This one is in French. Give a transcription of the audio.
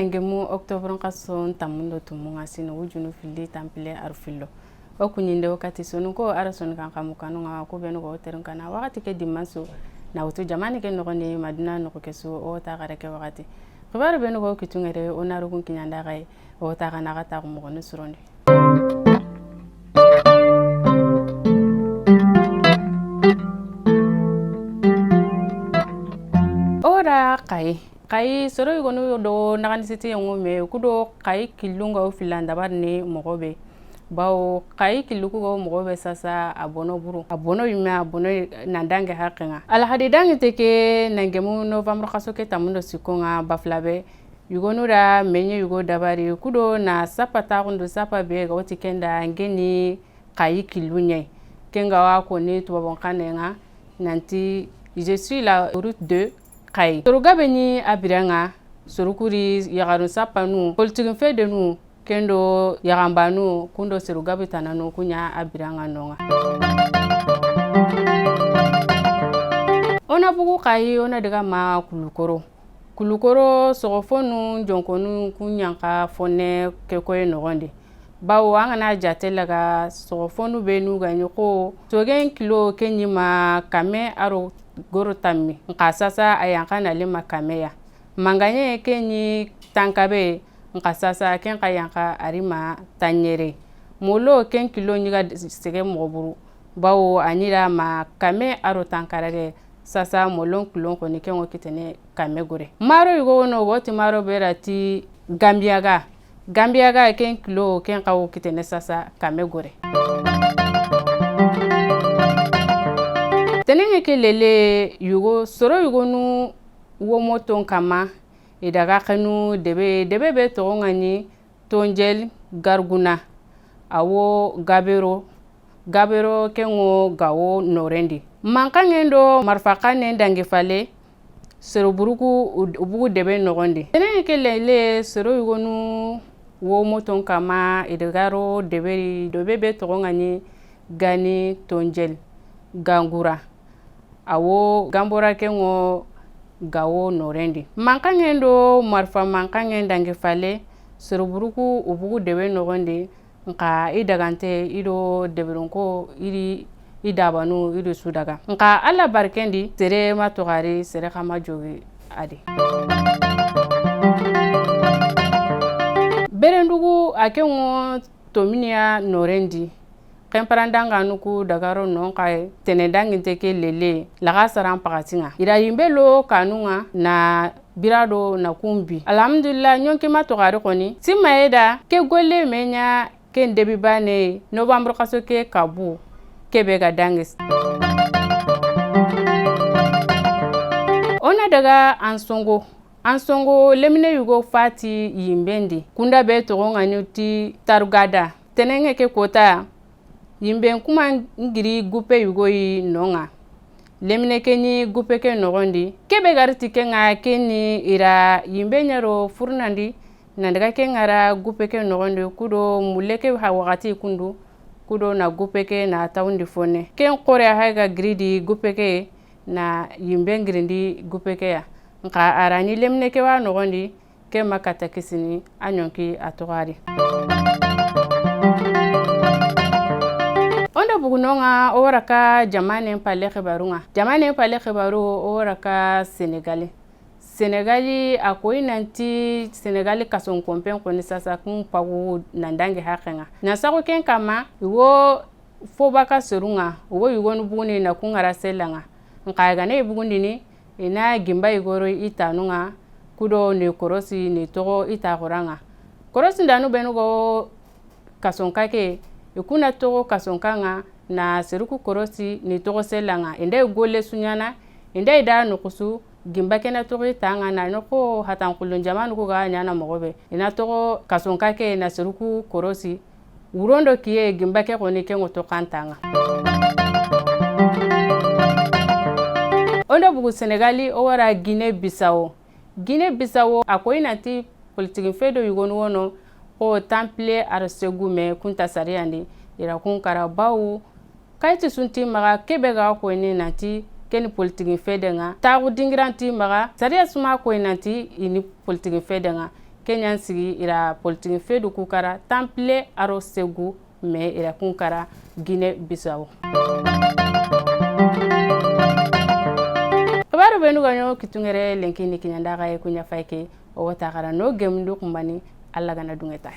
nangemu octobre kaso tamundo tumunga sino wujunu fili tampile arfillo okunyinde wakati sonu ko arason kan kamukanu nga ko beno go terun kana wakati ke dimanso na wutu jamani ke no ne madina no ko keso o ta gare ke wakati khibar beno go kitungere onarugun kinyanda gai o ta kana ga ta mo no suronde ora kai soro igonu do nagani siti ngome kudo kai kilunga o filanda barne mogobe bawo kai kiluku go mogobe sasa abono buru abono yima abono nandange hakenga ala hadi dangi teke nangemu novembre kasoke tamundo sikonga baflabe yugonu da menye yugo dabari kudo na sapata kundo sapa be go tikenda ngeni kai kilunye kenga wa ko ni tubabon kanenga nanti je suis la route 2 kai sorugabe ni abiranga sorukuri yagaru sapanu politique fe de nu kendo yagambanu kundo sorugabe tananu kunya abiranga nonga ona bugu kai ona daga ma kulukoro sogofonu jonkonu kunyanka fone kekoye nogonde bawo angana jatelaga sogofonu benu ganyoko togen kilo kenyima kame aro goro tammi nka sasa ayanka na lima kameya manganye kenyi tankabe nka sasa ken kayanka arima tanyere molo ken kilo nyiga sege mogoburu bawo anira ma kame aro tankarage sasa molon kulon ko ni kenwo kitene kame gore maro yugo no woti maro berati gambiaga ken kilo ken kawo kitene sasa kame gore tenenge ke lele yugo soro yugo nu womo ton kama idaga kanu debe be to ngani tonjel garguna awo gabero kengo gawo norendi mankangendo marfakane dange fale soro buruku ubugu debe nogondi tenenge ke lele soro yugo nu womo ton kama idagaro debe be to ngani gani tonjel gangura awo gambora kengo gawo norendi mankangendo marfa mankangendange fale soroburuku ubugu dewe nogondi nka idagante ido deberonko idabanu ido sudaga nka alla barkendi sere matogari sere kama jogi adi berendugu akengo tominia norendi kemparandanga nuku dagaro non kai tenedangi teke lele laga saran pagatinga ira yimbelo kanunga na birado na kumbi alhamdulillah nyonki matogari koni simaeda ke golle menya ke ndebi bane novembre kasoke kabu kebe ga dangis ona daga ansongo lemine yugo fati yimbendi kunda be togonga nyuti tarugada tenenge ke kota yimben kuma ngiri gupe yugoyi nonga lemine kenyi gupe ke nogondi kebe garti kenga kenni ira yimbe nyaro furnandi nandaga kengara gupe ke nogondi kudo muleke ha wakati kundu kudo na gupe ke na tawundi fone ken kore haiga gridi gupe ke na yimbe ngirindi gupe ke ya nka arani lemine ke wa nogondi ke makata kisini anyonki atogari onda bugunonga oraka jamane pale khibaru oraka senegali akoy nanti senegali kason kompen koni sasa kun pagu nandange hakenga na sako ken kama wo fobaka serunga wo yugonu buguni na kungara selanga nkaga ne bugundini ina gimba igoro itanunga kudo ne korosi ne togo itagoranga korosi ndanu benugo kason kake ikuna togo kasonkanga na seruku korosi ni togo selanga inde gole sunyana inde ida nukusu gimba kena togo tanga na noko hatan kulun jamanu ko ga nyana mogobe ina togo kasonkake na seruku korosi urondo kiye gimba ke koni kengo to kantanga onda bugu senegali o wara Guinée Bissau akoy nanti politique fedo yugonu wono o temple arsegume kunta sariandi ira kun karabawu kaiti sunti maga kebe ga ko ni nanti ken politique fedenga tagu dingranti maga sariya suma ko nanti ini politique fedenga Kenyan sigi ira politique fedu kukara temple aro segu me ira kunkara Guinée Bissau. Kabaru benu ganyo kitungere lenkini kinyandaka kunya faike o takara no gemdu kumbani alla gana dungeta.